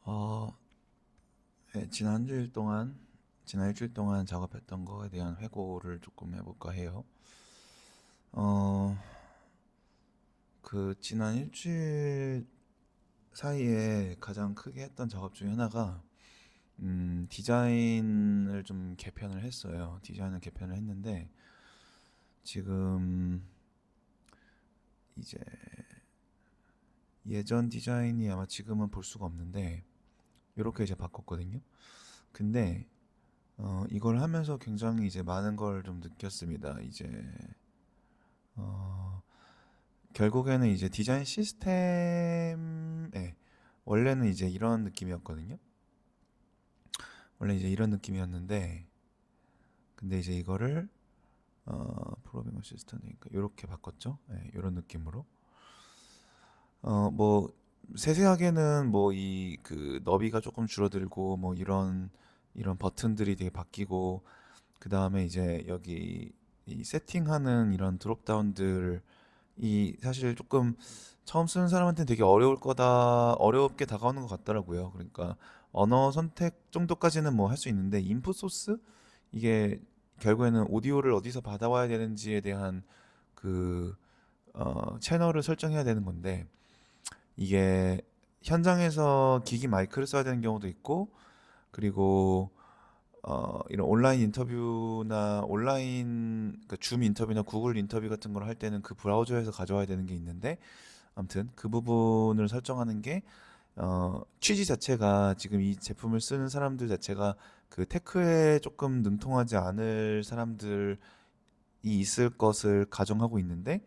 어, 네, 지난 일주일 동안 작업했던 거에 대한 회고를 조금 해볼까 해요. 어, 지난 일주일 사이에 가장 크게 했던 작업 중에 하나가, 디자인을 좀 개편을 했어요. 디자인을 개편을 했는데, 지금 이제 예전 디자인이 아마 지금은 볼 수가 없는데, 이렇게 이제 바꿨거든요. 근데, 이걸 하면서 굉장히 이제 많은 걸 좀 느꼈습니다. 어, 결국에는 이제 디자인 시스템에 원래는 이제 이런 느낌이었거든요. 원래 이제 이런 느낌이었는데 근데 이제 이거를 프로그래밍 어시스턴트니까 이렇게 바꿨죠. 네, 이런 느낌으로. 뭐 세세하게는 뭐 이 그 너비가 조금 줄어들고 뭐 이런 버튼들이 되게 바뀌고 그 다음에 이제 여기 이 세팅하는 이런 드롭다운들 이 사실 조금 처음 쓰는 사람한테는 되게 어려울 거다 어렵게 다가오는 것 같더라고요. 그러니까 언어 선택 정도까지는 뭐 할 수 있는데 인풋 소스 이게 결국에는 오디오를 어디서 받아와야 되는지에 대한 그 채널을 설정해야 되는 건데 이게 현장에서 기기 마이크를 써야 되는 경우도 있고 그리고 이런 온라인 인터뷰나 줌 인터뷰나 구글 인터뷰 같은 걸 할 때는 그 브라우저에서 가져와야 되는 게 있는데 아무튼 그 부분을 설정하는 게 취지 자체가 지금 이 제품을 쓰는 사람들 자체가 그 테크에 조금 능통하지 않을 사람들이 있을 것을 가정하고 있는데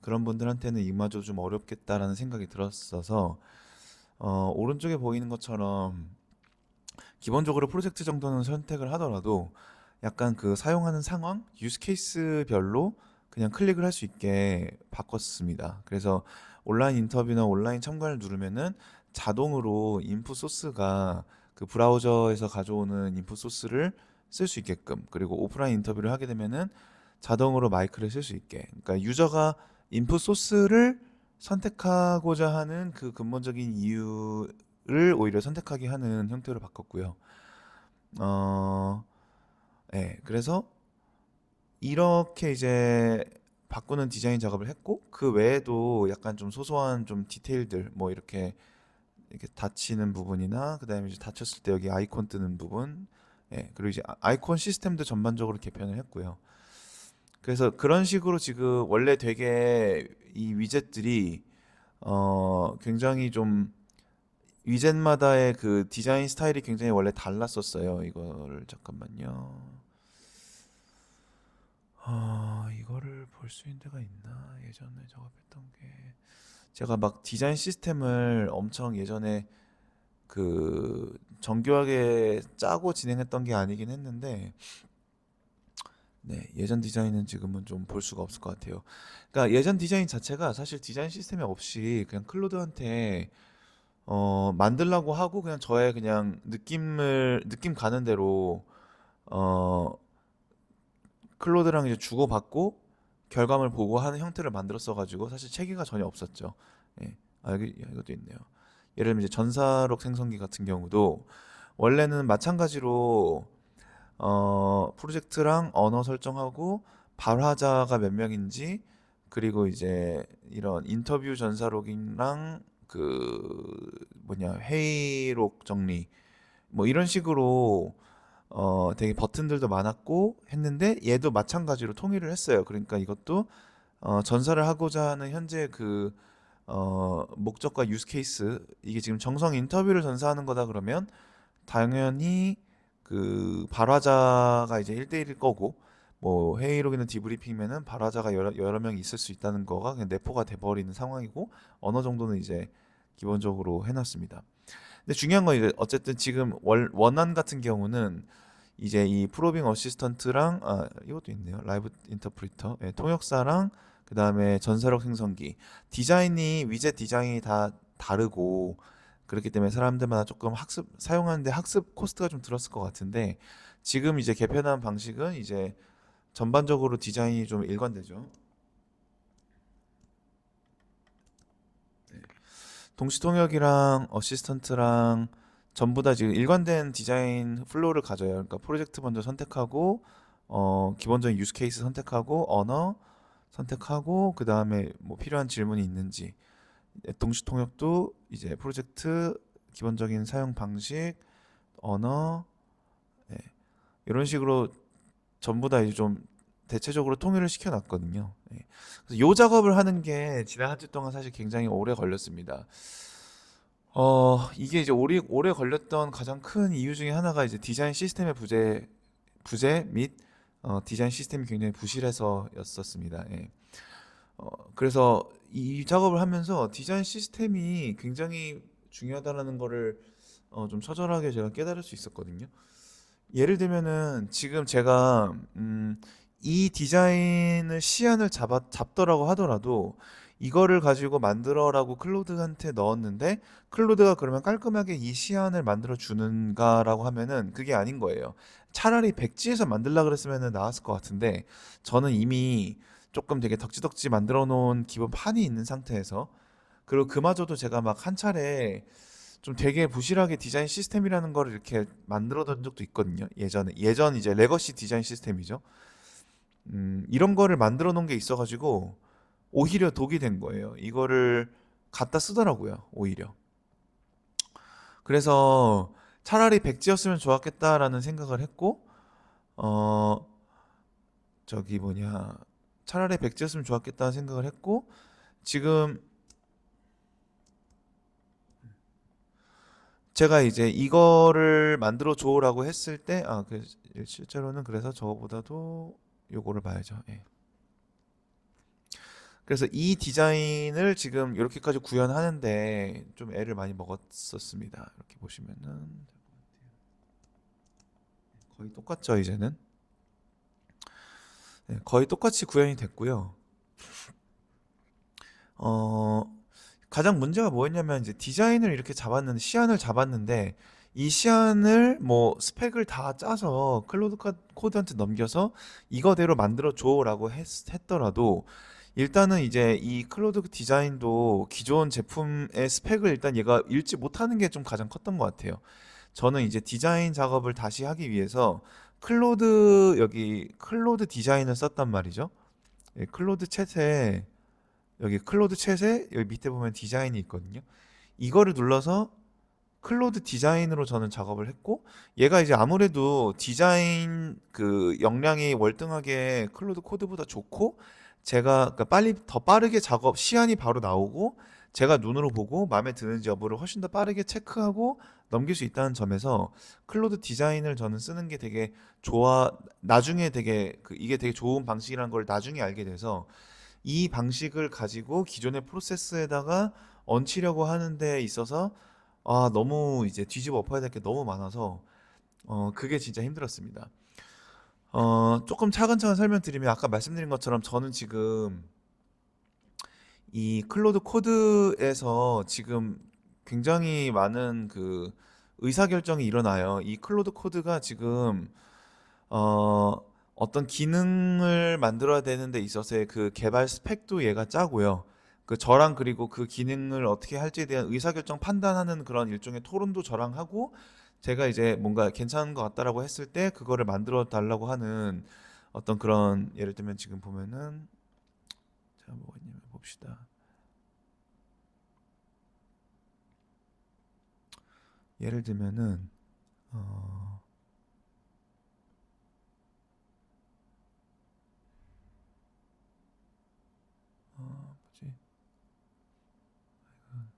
그런 분들한테는 이마저 좀 어렵겠다라는 생각이 들었어서 오른쪽에 보이는 것처럼 기본적으로 프로젝트 정도는 선택을 하더라도 약간 그 사용하는 상황, 유스 케이스별로 그냥 클릭을 할 수 있게 바꿨습니다. 그래서 온라인 인터뷰나 온라인 참관을 누르면은 자동으로 인풋 소스가 그 브라우저에서 가져오는 인풋 소스를 쓸 수 있게끔 그리고 오프라인 인터뷰를 하게 되면은 자동으로 마이크를 쓸 수 있게 그러니까 유저가 인풋 소스를 선택하고자 하는 그 근본적인 이유를 오히려 선택하게 하는 형태로 바꿨고요. 어, 네, 그래서 이렇게 이제 바꾸는 디자인 작업을 했고 그 외에도 약간 좀 소소한 좀 디테일들 뭐 이렇게 닫히는 부분이나 그다음에 이제 닫혔을 때 여기 아이콘 뜨는 부분, 예, 그리고 이제 아이콘 시스템도 전반적으로 개편을 했고요. 그래서 그런 식으로 지금 원래 되게 이 위젯들이 굉장히 좀 위젯마다의 그 디자인 스타일이 굉장히 원래 달랐었어요. 이거를 잠깐만요. 이거를 볼 수 있는 데가 있나? 예전에 작업했던 게 제가 막 디자인 시스템을 엄청 예전에 그 정교하게 짜고 진행했던 게 아니긴 했는데 네, 예전 디자인은 지금은 좀 볼 수가 없을 것 같아요. 그러니까 예전 디자인 자체가 사실 디자인 시스템이 없이 그냥 클로드한테 만들라고 하고 그냥 저의 그냥 느낌 가는 대로 어 클로드랑 이제 주고받고 결과물 보고 하는 형태를 만들었어 가지고 사실 체계가 전혀 없었죠. 예. 여기 이것도 있네요. 예를 들면 이제 전사록 생성기 같은 경우도 원래는 마찬가지로 프로젝트랑 언어 설정하고 발화자가 몇 명인지 그리고 이제 이런 인터뷰 전사록이랑 회의록 정리 뭐 이런 식으로 되게 버튼들도 많았고 했는데 얘도 마찬가지로 통일을 했어요. 그러니까 이것도 전사를 하고자 하는 현재 목적과 유스 케이스 이게 지금 정성 인터뷰를 전사하는 거다 그러면 당연히 그 발화자가 이제 1대1일 거고 뭐 회의록이나 디브리핑이면은 발화자가 여러 명 있을 수 있다는 거가 그냥 내포가 돼버리는 상황이고 어느 정도는 이제 기본적으로 해놨습니다. 근데 중요한 건 이제 어쨌든 지금 원안 같은 경우는 이제 이 프로빙 어시스턴트랑 이것도 있네요. 라이브 인터프리터, 예, 통역사랑 그 다음에 전사록 생성기 디자인이 위젯 디자인이 다 다르고 그렇기 때문에 사람들마다 조금 사용하는데 학습 코스트가 좀 들었을 것 같은데 지금 이제 개편한 방식은 이제 전반적으로 디자인이 좀 일관되죠. 동시 통역이랑 어시스턴트랑 전부 다 지금 일관된 디자인 플로우를 가져요. 그러니까 프로젝트 먼저 선택하고 기본적인 유스 케이스 선택하고 언어 선택하고 그 다음에 뭐 필요한 질문이 있는지 동시 통역도 이제 프로젝트 기본적인 사용 방식 언어 예, 이런 식으로 전부 다 이제 좀 대체적으로 통일을 시켜놨거든요. 예. 그래서 요 작업을 하는 게 지난 한 주 동안 사실 굉장히 오래 걸렸습니다. 이게 이제 오래 걸렸던 가장 큰 이유 중에 하나가 이제 디자인 시스템의 부재 및 디자인 시스템이 굉장히 부실해서였었습니다. 예. 그래서 이 작업을 하면서 디자인 시스템이 굉장히 중요하다는 거를 좀 처절하게 제가 깨달을 수 있었거든요. 예를 들면은 지금 제가 이 디자인을 시안을 잡더라고 하더라도 이거를 가지고 만들어라고 클로드한테 넣었는데 클로드가 그러면 깔끔하게 이 시안을 만들어 주는가라고 하면은 그게 아닌 거예요. 차라리 백지에서 만들라 그랬으면 나았을 것 같은데 저는 이미 조금 되게 덕지덕지 만들어 놓은 기본 판이 있는 상태에서 그리고 그마저도 제가 막 한 차례 좀 되게 부실하게 디자인 시스템이라는 거를 이렇게 만들어 둔 적도 있거든요. 예전 이제 레거시 디자인 시스템이죠. 이런 거를 만들어 놓은 게 있어가지고 오히려 독이 된 거예요. 이거를 갖다 쓰더라고요. 오히려. 그래서 차라리 백지였으면 좋았겠다라는 생각을 했고, 어, 저기 뭐냐, 차라리 백지였으면 좋았겠다는 생각을 했고, 지금 제가 이제 이거를 만들어 줘라고 했을 때, 실제로는 그래서 저거보다도 요거를 봐야죠. 예. 그래서 이 디자인을 지금 이렇게까지 구현하는데 좀 애를 많이 먹었었습니다. 이렇게 보시면은 거의 똑같죠, 이제는. 네, 거의 똑같이 구현이 됐고요. 어, 가장 문제가 뭐였냐면 이제 디자인을 이렇게 잡았는데 시안을 잡았는데 이 시안을 뭐 스펙을 다 짜서 클로드 코드한테 넘겨서 이거대로 만들어 줘라고 했더라도 일단은 이제 이 클로드 디자인도 기존 제품의 스펙을 일단 얘가 읽지 못하는 게 좀 가장 컸던 것 같아요. 저는 이제 디자인 작업을 다시 하기 위해서 여기 클로드 디자인을 썼단 말이죠. 예, 클로드 챗에 여기 밑에 보면 디자인이 있거든요. 이거를 눌러서 클로드 디자인으로 저는 작업을 했고 얘가 이제 아무래도 디자인 그 역량이 월등하게 클로드 코드보다 좋고 제가 그러니까 빨리 더 빠르게 작업 시안이 바로 나오고 제가 눈으로 보고 마음에 드는지 여부를 훨씬 더 빠르게 체크하고 넘길 수 있다는 점에서 클로드 디자인을 저는 쓰는 게 되게 나중에 되게 이게 되게 좋은 방식이라는 걸 나중에 알게 돼서 이 방식을 가지고 기존의 프로세스에다가 얹히려고 하는 데 있어서 너무 이제 뒤집어 엎어야 될 게 너무 많아서 그게 진짜 힘들었습니다. 조금 차근차근 설명드리면 아까 말씀드린 것처럼 저는 지금 이 클로드 코드에서 지금 굉장히 많은 그 의사결정이 일어나요. 이 클로드 코드가 지금 어, 어떤 기능을 만들어야 되는 데 있어서의 그 개발 스펙도 얘가 짜고요. 저랑 그리고 그 기능을 어떻게 할지에 대한 의사결정 판단하는 그런 일종의 토론도 저랑 하고 제가 이제 뭔가 괜찮은 것 같다라고 했을 때 그거를 만들어 달라고 하는 어떤 그런 예를 들면 지금 보면은 자 뭐가 있냐면 봅시다. 예를 들면은 어, 뭐지?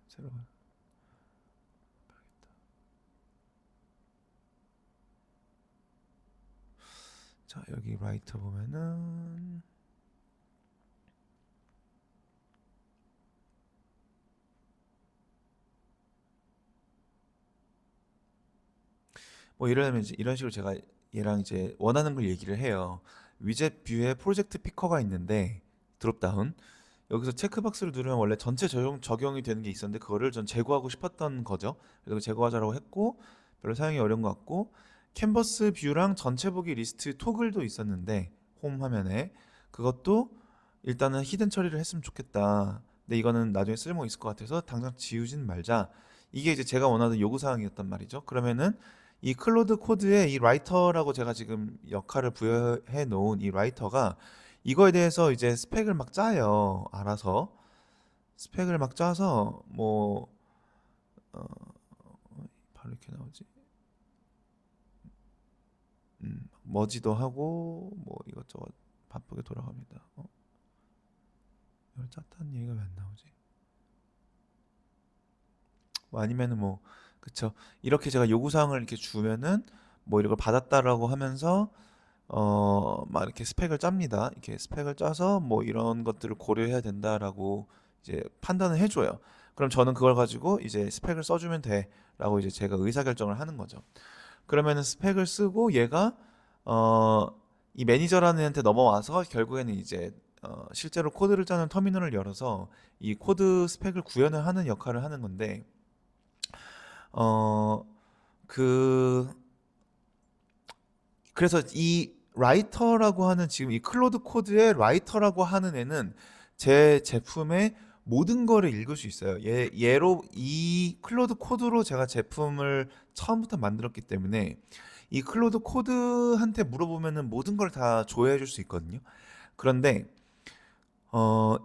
새로 자 여기 라이터 보면은 뭐 이러면 이제 이런 식으로 제가 얘랑 이제 원하는 걸 얘기를 해요. 위젯 뷰에 프로젝트 피커가 있는데 드롭다운 여기서 체크박스를 누르면 원래 전체 적용이 되는 게 있었는데 그거를 전 제거하고 싶었던 거죠. 그래서 제거하자라고 했고 별로 사용이 어려운 것 같고 캔버스 뷰랑 전체 보기 리스트 토글도 있었는데 홈 화면에 그것도 일단은 히든 처리를 했으면 좋겠다. 근데 이거는 나중에 쓸모 있을 것 같아서 당장 지우진 말자. 이게 이제 제가 원하는 요구사항이었단 말이죠. 그러면은 이 클로드 코드에 이 라이터라고 제가 지금 역할을 부여해 놓은 이 라이터가 이거에 대해서 이제 스펙을 막 짜요. 알아서 스펙을 막 짜서 뭐 어, 바로 이렇게 나오지. 머지도 하고 뭐 이것저것 바쁘게 돌아갑니다. 이걸 짰다는 얘기가 왜 안 나오지? 뭐 아니면은 뭐 그쵸. 이렇게 제가 요구사항을 이렇게 주면은 뭐 이걸 받았다라고 하면서 막 이렇게 스펙을 짭니다. 이렇게 스펙을 짜서 뭐 이런 것들을 고려해야 된다라고 이제 판단을 해줘요. 그럼 저는 그걸 가지고 이제 스펙을 써주면 돼라고 이제 제가 의사결정을 하는 거죠. 그러면은 스펙을 쓰고 얘가 어, 이 매니저라는 애한테 넘어와서 결국에는 이제 실제로 코드를 짜는 터미널을 열어서 이 코드 스펙을 구현을 하는 역할을 하는 건데 어, 그 그래서 이 라이터라고 하는 지금 이 클로드 코드의 라이터라고 하는 애는 제 제품의 모든 거를 읽을 수 있어요. 얘로 이 클로드 코드로 제가 제품을 처음부터 만들었기 때문에 이 클로드 코드한테 물어보면은 모든 걸 다 조회해 줄 수 있거든요. 그런데 어,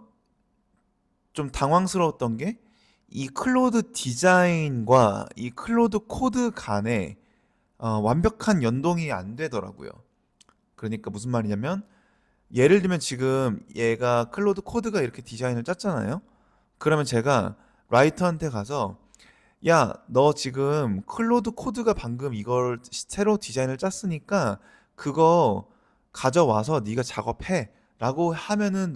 좀 당황스러웠던 게 이 클로드 디자인과 이 클로드 코드 간에 완벽한 연동이 안 되더라고요. 그러니까 무슨 말이냐면 예를 들면 지금 얘가 클로드 코드가 이렇게 디자인을 짰잖아요. 그러면 제가 라이터한테 가서 야, 너 지금 클로드 코드가 방금 이걸 새로 디자인을 짰으니까 그거 가져와서 네가 작업해 라고 하면은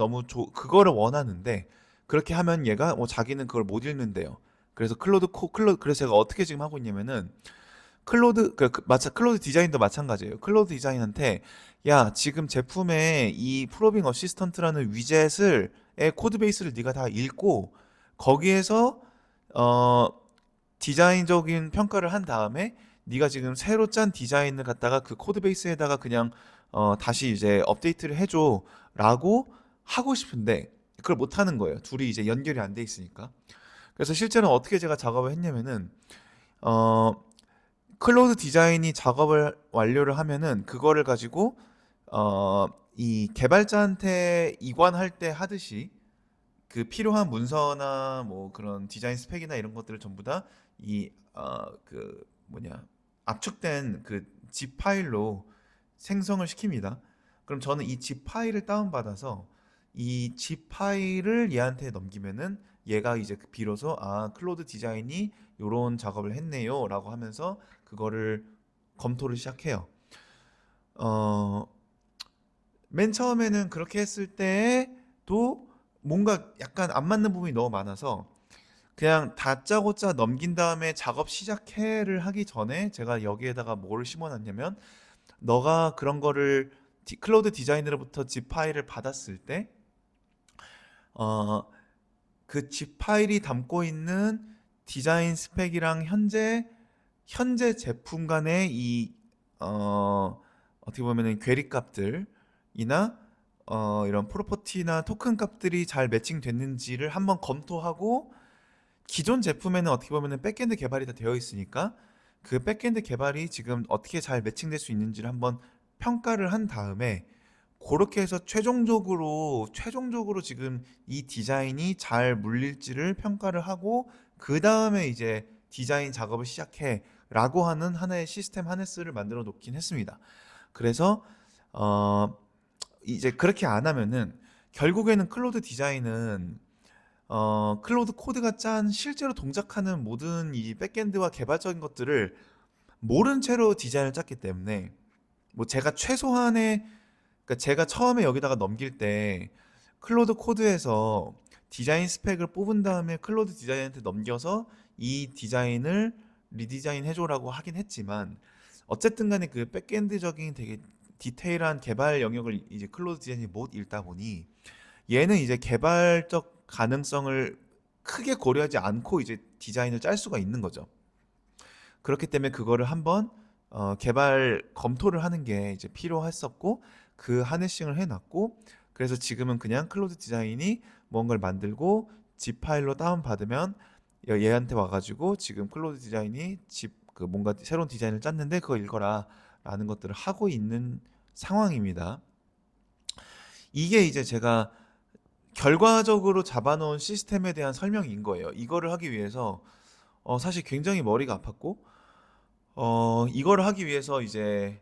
그거를 원하는데 그렇게 하면 얘가 자기는 그걸 못 읽는데요. 그래서 그래서 제가 어떻게 지금 하고 있냐면은 클로드 디자인도 마찬가지예요. 클로드 디자인한테 야, 지금 제품에 이 프로빙 어시스턴트라는 위젯을 의 코드 베이스를 네가 다 읽고 거기에서 어 디자인적인 평가를 한 다음에 네가 지금 새로 짠 디자인을 갖다가 그 코드 베이스에다가 그냥 다시 이제 업데이트를 해줘라고 하고 싶은데 그걸 못 하는 거예요. 둘이 이제 연결이 안 돼 있으니까. 그래서 실제로 어떻게 제가 작업을 했냐면은 어, 클로드 디자인이 작업을 완료를 하면은 그거를 가지고 어, 이 개발자한테 이관할 때 하듯이 그 필요한 문서나 뭐 그런 디자인 스펙이나 이런 것들을 전부 다 이 그 뭐냐 압축된 그 zip 파일로 생성을 시킵니다. 그럼 저는 이 zip 파일을 다운받아서 이 zip 파일을 얘한테 넘기면은 얘가 이제 비로소 클로드 디자인이 요런 작업을 했네요라고 하면서 그거를 검토를 시작해요. 어, 맨 처음에는 그렇게 했을 때도 뭔가 약간 안 맞는 부분이 너무 많아서 그냥 다짜고짜 넘긴 다음에 작업 시작해를 하기 전에 제가 여기에다가 뭐를 심어놨냐면 너가 그런 거를 클로드 디자이너로부터 zip 파일을 받았을 때 어, 그 zip 파일이 담고 있는 디자인 스펙이랑 현재 제품 간의 어떻게 보면은 괴리 값들이나 이런 프로퍼티나 토큰 값들이 잘 매칭됐는지를 한번 검토하고 기존 제품에는 어떻게 보면은 백엔드 개발이 다 되어 있으니까 그 백엔드 개발이 지금 어떻게 잘 매칭될 수 있는지를 한번 평가를 한 다음에 그렇게 해서 최종적으로 지금 이 디자인이 잘 물릴지를 평가를 하고 그 다음에 이제 디자인 작업을 시작해 라고 하는 하나의 시스템 하네스를 만들어 놓긴 했습니다. 그래서 어 이제 그렇게 안 하면은 결국에는 클로드 디자인은 클로드 코드가 짠 실제로 동작하는 모든 이 백엔드와 개발적인 것들을 모른 채로 디자인을 짰기 때문에 뭐 제가 최소한의 그러니까 제가 처음에 여기다가 넘길 때 클로드 코드에서 디자인 스펙을 뽑은 다음에 클로드 디자인한테 넘겨서 이 디자인을 리디자인 해줘라고 하긴 했지만 어쨌든 간에 그 백엔드적인 되게 디테일한 개발 영역을 이제 클로드 디자인이 못 읽다 보니 얘는 이제 개발적 가능성을 크게 고려하지 않고 이제 디자인을 짤 수가 있는 거죠. 그렇기 때문에 그거를 한번 개발 검토를 하는 게 이제 필요했었고 그 하네싱을 해놨고 그래서 지금은 그냥 클로드 디자인이 뭔가를 만들고 zip 파일로 다운받으면 얘한테 와가지고 지금 클로드 디자인이 그 뭔가 새로운 디자인을 짰는데 그거 읽어라 라는 것들을 하고 있는 상황입니다. 이게 이제 제가 결과적으로 잡아놓은 시스템에 대한 설명인 거예요. 이거를 하기 위해서 사실 굉장히 머리가 아팠고 이거를 하기 위해서 이제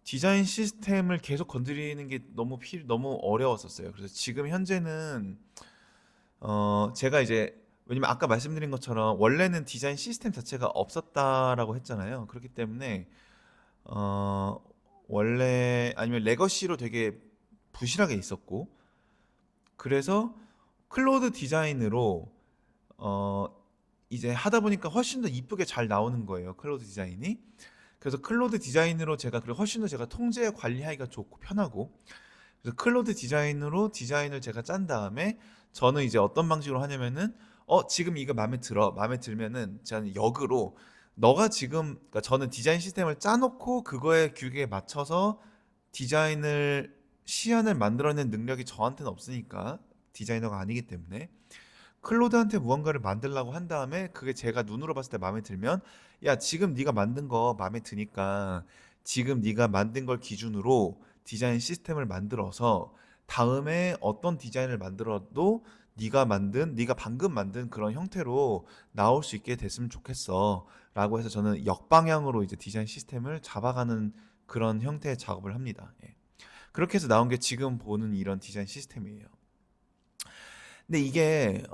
디자인 시스템을 계속 건드리는 게 너무 어려웠었어요. 그래서 지금 현재는 제가 이제 왜냐면 아까 말씀드린 것처럼 원래는 디자인 시스템 자체가 없었다라고 했잖아요. 그렇기 때문에 어, 원래 아니면 레거시로 되게 부실하게 있었고 그래서 클로드 디자인으로 어, 이제 하다 보니까 훨씬 더 이쁘게 잘 나오는 거예요. 클로드 디자인이. 그래서 클로드 디자인으로 제가 그리고 훨씬 더 제가 통제 관리하기가 좋고 편하고 그래서 클로드 디자인으로 디자인을 제가 짠 다음에 저는 이제 어떤 방식으로 하냐면은 지금 이거 마음에 들어. 마음에 들면은 저는 역으로 너가 지금 그러니까 저는 디자인 시스템을 짜놓고 그거에 규격에 맞춰서 디자인을 시안을 만들어낸 능력이 저한테는 없으니까 디자이너가 아니기 때문에 클로드한테 무언가를 만들라고 한 다음에 그게 제가 눈으로 봤을 때 마음에 들면 야 지금 네가 만든 거 마음에 드니까 지금 네가 만든 걸 기준으로 디자인 시스템을 만들어서 다음에 어떤 디자인을 만들어도 네가 방금 만든 그런 형태로 나올 수 있게 됐으면 좋겠어 라고 해서 저는 역방향으로 이제 디자인 시스템을 잡아가는 그런 형태의 작업을 합니다. 예. 그렇게 해서 나온 게 지금 보는 이런 디자인 시스템이에요. 근데 이게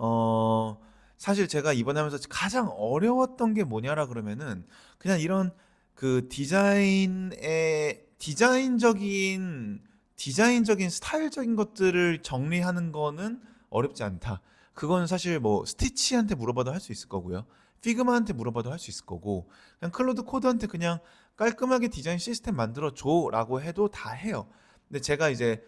사실 제가 이번에 하면서 가장 어려웠던 게 뭐냐라 그러면은 그냥 이런 그 디자인적인 스타일적인 것들을 정리하는 거는 어렵지 않다. 그건 사실 뭐 스티치한테 물어봐도 할 수 있을 거고요. 피그마한테 물어봐도 할 수 있을 거고 그냥 클로드 코드한테 그냥 깔끔하게 디자인 시스템 만들어 줘라고 해도 다 해요. 근데 제가 이제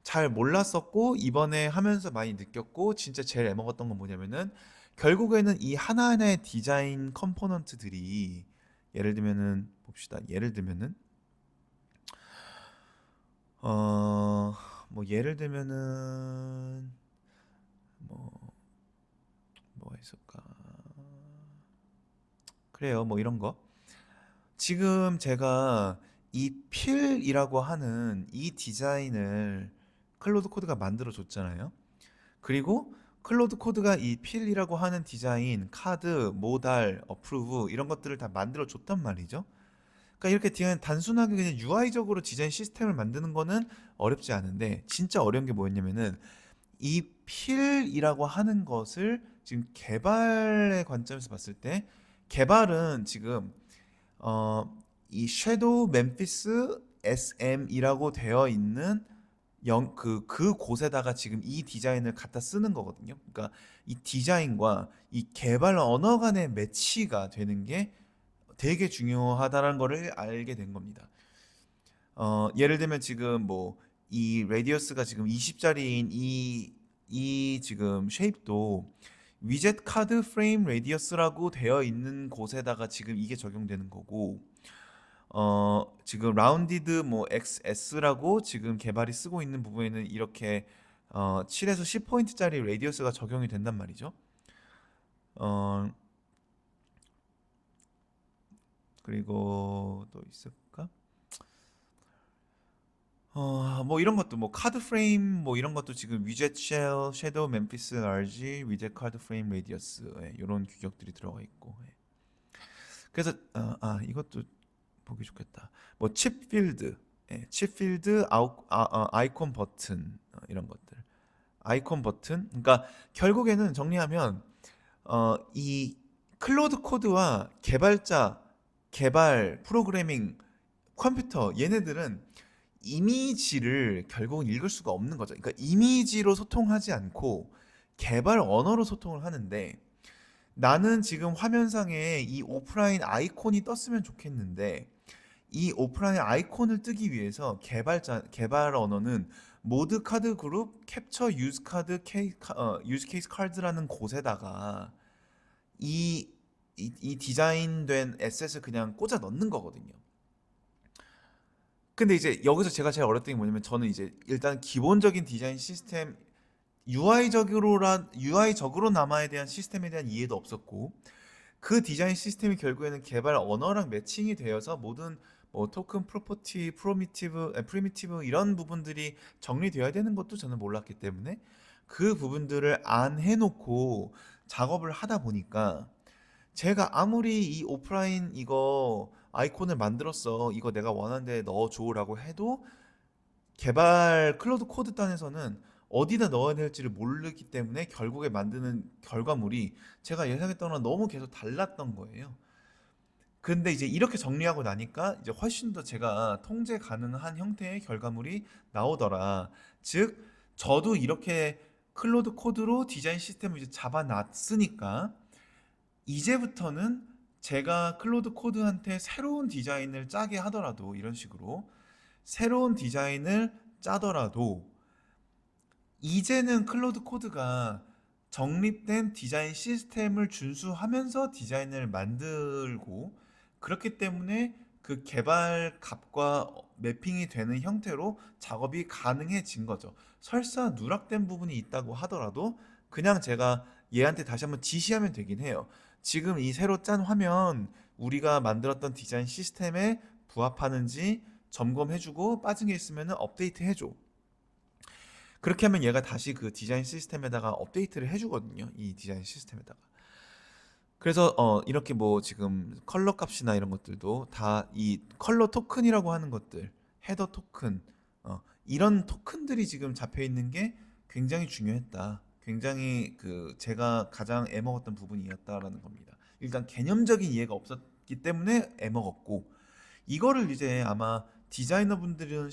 잘 몰랐었고 이번에 하면서 많이 느꼈고 진짜 제일 애먹었던 건 뭐냐면은 결국에는 이 하나하나의 디자인 컴포넌트들이 예를 들면은 봅시다. 예를 들면은 어 뭐 예를 들면은 뭐 뭐가 있을까? 그래요. 뭐 이런 거. 지금 제가 이 필이라고 하는 이 디자인을 클로드 코드가 만들어 줬잖아요. 그리고 클로드 코드가 이 필이라고 하는 디자인, 카드, 모달, 어프로브 이런 것들을 다 만들어 줬단 말이죠. 그러니까 이렇게 단순하게 그냥 UI적으로 디자인 시스템을 만드는 거는 어렵지 않은데 진짜 어려운 게 뭐였냐면은 이 필이라고 하는 것을 지금 개발의 관점에서 봤을 때 개발은 지금 이 섀도우 멤피스 SM이라고 되어 있는 그 곳에다가 지금 이 디자인을 갖다 쓰는 거거든요. 그러니까 이 디자인과 이 개발 언어 간의 매치가 되는 게 되게 중요하다는 거를 알게 된 겁니다. 예를 들면 지금 뭐 이 레디어스가 지금 20짜리인 이 지금 쉐입도 위젯 카드 프레임 레디어스라고 되어 있는 곳에다가 지금 이게 적용되는 거고 지금 라운디드 뭐 XS라고 지금 개발이 쓰고 있는 부분에는 이렇게 7에서 10포인트짜리 레디어스가 적용이 된단 말이죠. 어, 그리고 또 있을까? 뭐 이런 것도 뭐 카드 프레임 뭐 이런 것도 지금 위젯 쉘, 섀도우 멤피스 RG, 위젯 카드 프레임 레디어스 이런 규격들이 들어가 있고 그래서 이것도 보기 좋겠다. 뭐 칩 필드, 칩 필드 아이콘 버튼 이런 것들. 아이콘 버튼. 그러니까 결국에는 정리하면 이 클로드 코드와 개발자, 개발, 프로그래밍, 컴퓨터 얘네들은 이미지를 결국은 읽을 수가 없는 거죠. 그러니까 이미지로 소통하지 않고 개발 언어로 소통을 하는데 나는 지금 화면상에 이 오프라인 아이콘이 떴으면 좋겠는데 이 오프라인 아이콘을 뜨기 위해서 개발 언어는 모드 카드 그룹 캡처 유즈 케이스 카드라는 곳에다가 이, 이 디자인된 에셋을 그냥 꽂아 넣는 거거든요. 근데 이제 여기서 제가 제일 어렸던 게 뭐냐면 저는 이제 일단 기본적인 디자인 시스템 UI적으로나마에 대한 시스템에 대한 이해도 없었고, 그 디자인 시스템이 결국에는 개발 언어랑 매칭이 되어서 모든 뭐 토큰 프로퍼티, 프리미티브 이런 부분들이 정리되어야 되는 것도 저는 몰랐기 때문에 그 부분들을 안 해놓고 작업을 하다 보니까, 제가 아무리 이 오프라인 이거 아이콘을 만들었어, 이거 내가 원하는 데 넣어줘라고 해도 개발 클로드 코드 단에서는 어디다 넣어야 될지를 모르기 때문에 결국에 만드는 결과물이 제가 예상했던 거랑 너무 계속 달랐던 거예요. 근데 이제 이렇게 정리하고 나니까 이제 훨씬 더 제가 통제 가능한 형태의 결과물이 나오더라. 즉, 저도 이렇게 클로드 코드로 디자인 시스템을 이제 잡아놨으니까 이제부터는 제가 클로드 코드한테 새로운 디자인을 짜게 하더라도, 이런 식으로 새로운 디자인을 짜더라도 이제는 클로드 코드가 정립된 디자인 시스템을 준수하면서 디자인을 만들고, 그렇기 때문에 그 개발 값과 매핑이 되는 형태로 작업이 가능해진 거죠. 설사 누락된 부분이 있다고 하더라도 그냥 제가 얘한테 다시 한번 지시하면 되긴 해요. 지금 이 새로 짠 화면 우리가 만들었던 디자인 시스템에 부합하는지 점검해주고 빠진 게 있으면 업데이트 해줘. 그렇게 하면 얘가 다시 그 디자인 시스템에다가 업데이트를 해주거든요. 이 디자인 시스템에다가. 그래서 이렇게 뭐 지금 컬러 값이나 이런 것들도 다 이 컬러 토큰이라고 하는 것들, 헤더 토큰, 이런 토큰들이 지금 잡혀 있는 게 굉장히 중요했다. 굉장히 그 제가 가장 애먹었던 부분이었다라는 겁니다. 일단 개념적인 이해가 없었기 때문에 애먹었고, 이거를 이제 아마 디자이너분들은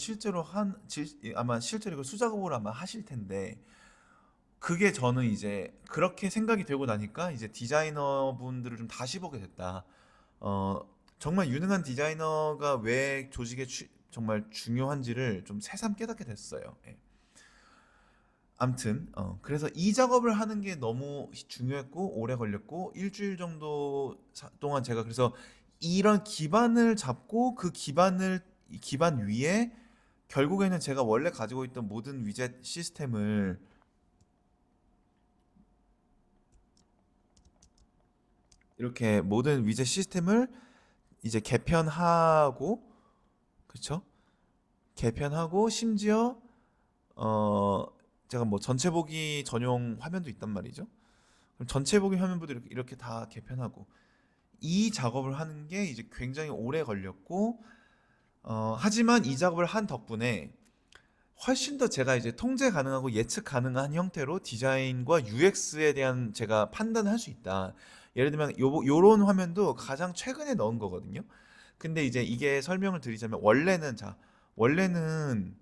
아마 실제로 이거 수작업으로 아마 하실 텐데, 그게 저는 이제 그렇게 생각이 되고 나니까 이제 디자이너분들을 좀 다시 보게 됐다. 어, 정말 유능한 디자이너가 왜 조직에 정말 중요한지를 좀 새삼 깨닫게 됐어요. 예. 암튼 그래서 이 작업을 하는 게 너무 중요했고 오래 걸렸고, 일주일 정도 동안 제가 그래서 이런 기반을 잡고 그 기반 위에 결국에는 제가 원래 가지고 있던 모든 위젯 시스템을, 이렇게 모든 위젯 시스템을 이제 개편하고, 그쵸? 개편하고 심지어 어 제가 뭐 전체 보기 전용 화면도 있단 말이죠. 그럼 전체 보기 화면부터 이렇게 다 개편하고, 이 작업을 하는 게 이제 굉장히 오래 걸렸고, 하지만 이 작업을 한 덕분에 훨씬 더 제가 이제 통제 가능하고 예측 가능한 형태로 디자인과 UX에 대한 제가 판단을 할 수 있다. 예를 들면 요런 화면도 가장 최근에 넣은 거거든요. 근데 이제 이게 설명을 드리자면, 원래는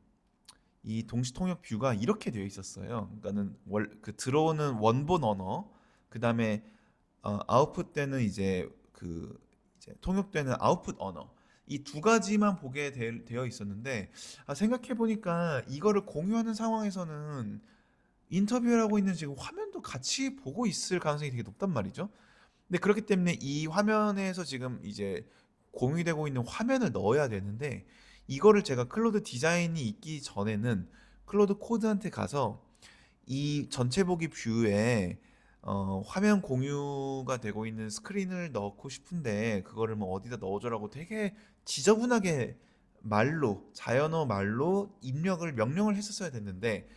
이 동시 통역 뷰가 이렇게 되어 있었어요. 그러니까는 그 들어오는 원본 언어, 그다음에 아웃풋 되는 이제 통역되는 아웃풋 언어, 이 두 가지만 보게 되어 있었는데, 생각해 보니까 이거를 공유하는 상황에서는 인터뷰를 하고 있는 지금 화면도 같이 보고 있을 가능성이 되게 높단 말이죠. 근데 그렇기 때문에 이 화면에서 지금 이제 공유되고 있는 화면을 넣어야 되는데, 이거를 제가 클로드 디자인이 있기 전에는 클로드 코드한테 가서 이 전체 보기 뷰에 화면 공유가 되고 있는 스크린을 넣고 싶은데 그거를 뭐 어디다 넣어줘라고 되게 지저분하게 자연어 말로 명령을 했었어야 됐는데,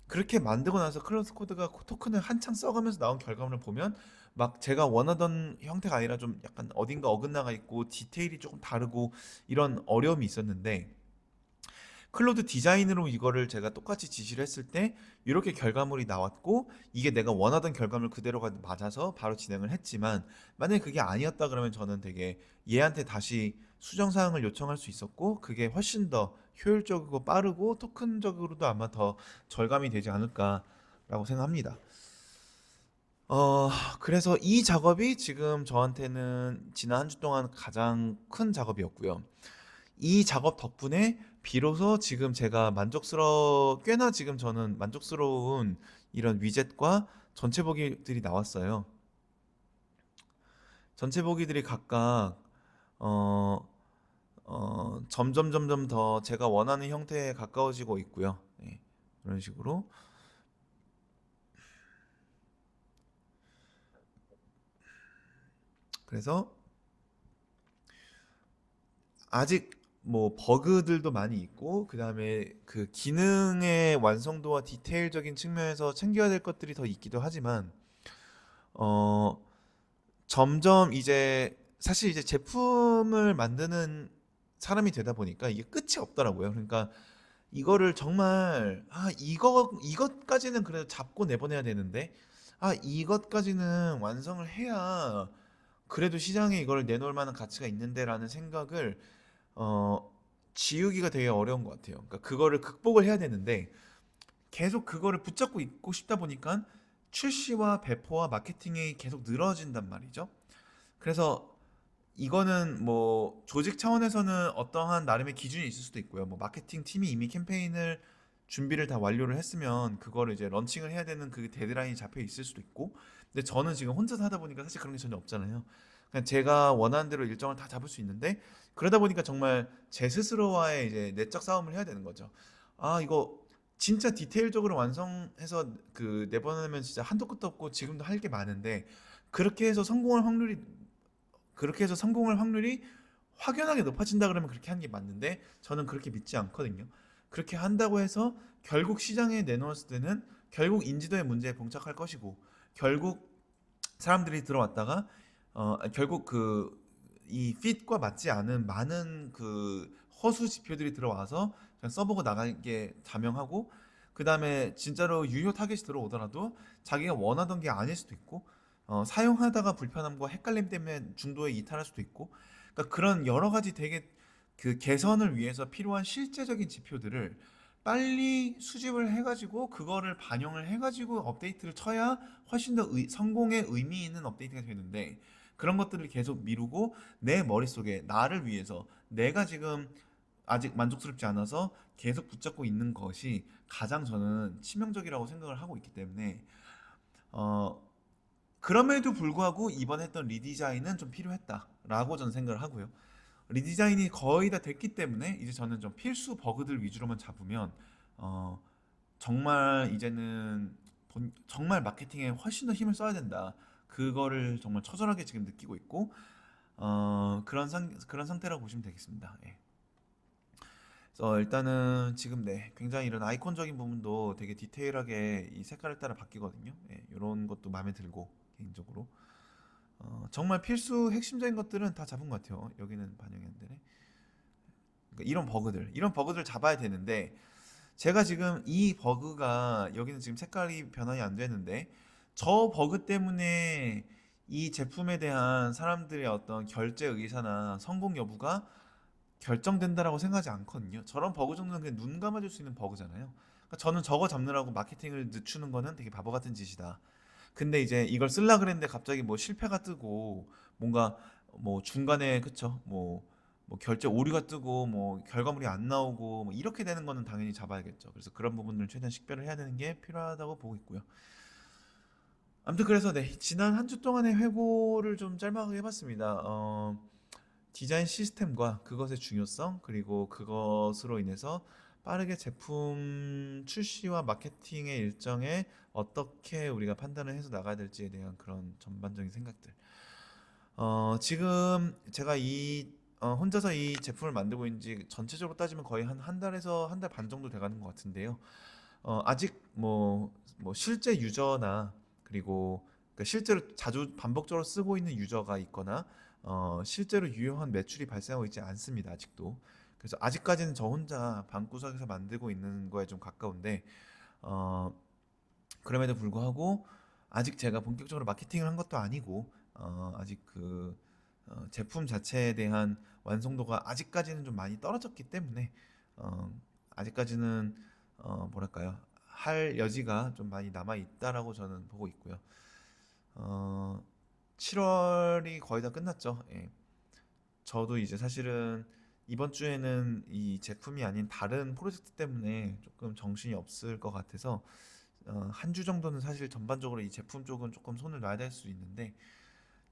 그렇게 만들고 나서 클로드 코드가 토큰을 한창 써가면서 나온 결과물을 보면 막 제가 원하던 형태가 아니라 좀 약간 어딘가 어긋나가 있고 디테일이 조금 다르고 이런 어려움이 있었는데, 클로드 디자인으로 이거를 제가 똑같이 지시를 했을 때 이렇게 결과물이 나왔고, 이게 내가 원하던 결과물 그대로가 맞아서 바로 진행을 했지만, 만약에 그게 아니었다 그러면 저는 되게 얘한테 다시 수정 사항을 요청할 수 있었고, 그게 훨씬 더 효율적이고 빠르고 토큰적으로도 아마 더 절감이 되지 않을까라고 생각합니다. 어, 그래서 이 작업이 지금 저한테는 지난 한 주 동안 가장 큰 작업이었고요. 이 작업 덕분에 비로소 지금 제가 꽤나 지금 저는 만족스러운 이런 위젯과 전체 보기들이 나왔어요. 전체 보기들이 각각 어, 점점 더 제가 원하는 형태에 가까워지고 있고요. 네, 그런 식으로 그래서 아직 뭐 버그들도 많이 있고 그다음에 그 기능의 완성도와 디테일적인 측면에서 챙겨야 될 것들이 더 있기도 하지만 어 점점 이제 사실 이제 제품을 만드는 사람이 되다 보니까 이게 끝이 없더라고요. 그러니까 이거를 정말 이것까지는 그래도 잡고 내보내야 되는데 이것까지는 완성을 해야 그래도 시장에 이걸 내놓을 만한 가치가 있는데라는 생각을 어 지우기가 되게 어려운 것 같아요. 그러니까 그거를 극복을 해야 되는데 계속 그거를 붙잡고 있고 싶다 보니까 출시와 배포와 마케팅이 계속 늘어진단 말이죠. 그래서 이거는 뭐 조직 차원에서는 어떠한 나름의 기준이 있을 수도 있고요. 뭐 마케팅 팀이 이미 캠페인을 준비를 다 완료를 했으면 그거를 이제 런칭을 해야 되는 그 데드라인이 잡혀 있을 수도 있고. 근데 저는 지금 혼자서 하다 보니까 사실 그런 게 전혀 없잖아요. 그냥 제가 원하는 대로 일정을 다 잡을 수 있는데 그러다 보니까 정말 제 스스로와의 이제 내적 싸움을 해야 되는 거죠. 이거 진짜 디테일적으로 완성해서 그 내보내면 진짜 한도 끝도 없고 지금도 할 게 많은데 그렇게 해서 성공할 확률이 그렇게 해서 성공할 확률이 확연하게 높아진다 그러면 그렇게 하는 게 맞는데 저는 그렇게 믿지 않거든요. 그렇게 한다고 해서 결국 시장에 내놓았을 때는 결국 인지도의 문제에 봉착할 것이고 결국 사람들이 들어왔다가 결국 그 이 핏과 맞지 않은 많은 그 허수 지표들이 들어와서 그냥 써보고 나가게 자명하고 그 다음에 진짜로 유효 타겟이 들어오더라도 자기가 원하던 게 아닐 수도 있고 사용하다가 불편함과 헷갈림 때문에 중도에 이탈할 수도 있고 그러니까 그런 여러 가지 되게 그 개선을 위해서 필요한 실제적인 지표들을 빨리 수집을 해가지고 그거를 반영을 해가지고 업데이트를 쳐야 훨씬 더 성공의 의미 있는 업데이트가 되는데 그런 것들을 계속 미루고 내 머릿속에 나를 위해서 내가 지금 아직 만족스럽지 않아서 계속 붙잡고 있는 것이 가장 저는 치명적이라고 생각을 하고 있기 때문에 어, 그럼에도 불구하고 이번 했던 리디자인은 좀 필요했다라고 저는 생각을 하고요. 리디자인이 거의 다 됐기 때문에 이제 저는 좀 필수 버그들 위주로만 잡으면 어, 정말 이제는 정말 마케팅에 훨씬 더 힘을 써야 된다. 그거를 정말 처절하게 지금 느끼고 있고 그런 상태라고 보시면 되겠습니다. 예. 그래서 일단은 지금 네 굉장히 이런 아이콘적인 부분도 되게 디테일하게 이 색깔에 따라 바뀌거든요. 예, 이런 것도 마음에 들고 개인적으로 정말 필수 핵심적인 것들은 다 잡은 것 같아요. 여기는 반영이 안 되네. 그러니까 이런 버그들 잡아야 되는데 제가 지금 이 버그가 여기는 지금 색깔이 변환이 안 되는데 저 버그 때문에 이 제품에 대한 사람들의 어떤 결제 의사나 성공 여부가 결정된다라고 생각하지 않거든요. 저런 버그 정도는 그냥 눈 감아줄 수 있는 버그잖아요. 그러니까 저는 저거 잡느라고 마케팅을 늦추는 거는 되게 바보 같은 짓이다. 근데 이제 이걸 쓸라 그랬는데 갑자기 뭐 실패가 뜨고 뭔가 뭐 중간에 그쵸 뭐 결제 오류가 뜨고 뭐 결과물이 안 나오고 뭐 이렇게 되는 거는 당연히 잡아야겠죠. 그래서 그런 부분을 최대한 식별을 해야 되는 게 필요하다고 보고 있고요. 아무튼 그래서 네 지난 한 주 동안의 회고를 좀 짤막하게 해봤습니다. 디자인 시스템과 그것의 중요성 그리고 그것으로 인해서 빠르게 제품 출시와 마케팅의 일정에 어떻게 우리가 판단을 해서 나가야 될지에 대한 그런 전반적인 생각들. 지금 제가 혼자서 이 제품을 만들고 있는 지 전체적으로 따지면 거의 한 달에서 한 달 반 정도 돼가는 것 같은데요. 아직 뭐 실제 유저나 그리고 그러니까 실제로 자주 반복적으로 쓰고 있는 유저가 있거나 실제로 유효한 매출이 발생하고 있지 않습니다. 아직도. 그래서 아직까지는 저 혼자 방구석에서 만들고 있는 거에 좀 가까운데 어, 그럼에도 불구하고 아직 제가 본격적으로 마케팅을 한 것도 아니고 아직 그 제품 자체에 대한 완성도가 아직까지는 좀 많이 떨어졌기 때문에 어, 아직까지는 뭐랄까요 할 여지가 좀 많이 남아 있다라고 저는 보고 있고요. 어, 7월이 거의 다 끝났죠. 예. 저도 이제 사실은 이번 주에는 이 제품이 아닌 다른 프로젝트 때문에 조금 정신이 없을 것 같아서 한 주 정도는 사실 전반적으로 이 제품 쪽은 조금 손을 놔야 될 수 있는데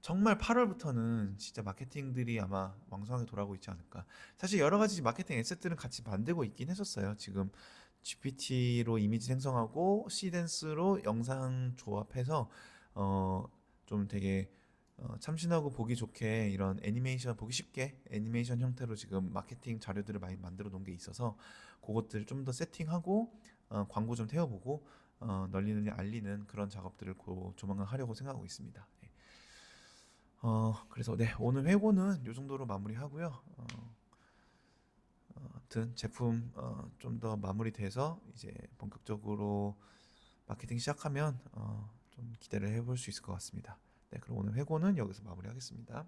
정말 8월부터는 진짜 마케팅들이 아마 왕성하게 돌아오고 있지 않을까. 사실 여러 가지 마케팅 에셋들은 같이 만들고 있긴 했었어요. 지금 GPT로 이미지 생성하고 시댄스로 영상 조합해서 좀 되게 참신하고 보기 좋게 이런 애니메이션 보기 쉽게 애니메이션 형태로 지금 마케팅 자료들을 많이 만들어 놓은 게 있어서 그것들 좀 더 세팅하고 광고 좀 태워보고 널리 널리 알리는 그런 작업들을 조만간 하려고 생각하고 있습니다. 네. 그래서 네, 오늘 회고는 이 정도로 마무리하고요. 아무튼 제품 좀 더 마무리돼서 이제 본격적으로 마케팅 시작하면 좀 기대를 해볼 수 있을 것 같습니다. 네, 그럼 오늘 회고는 여기서 마무리하겠습니다.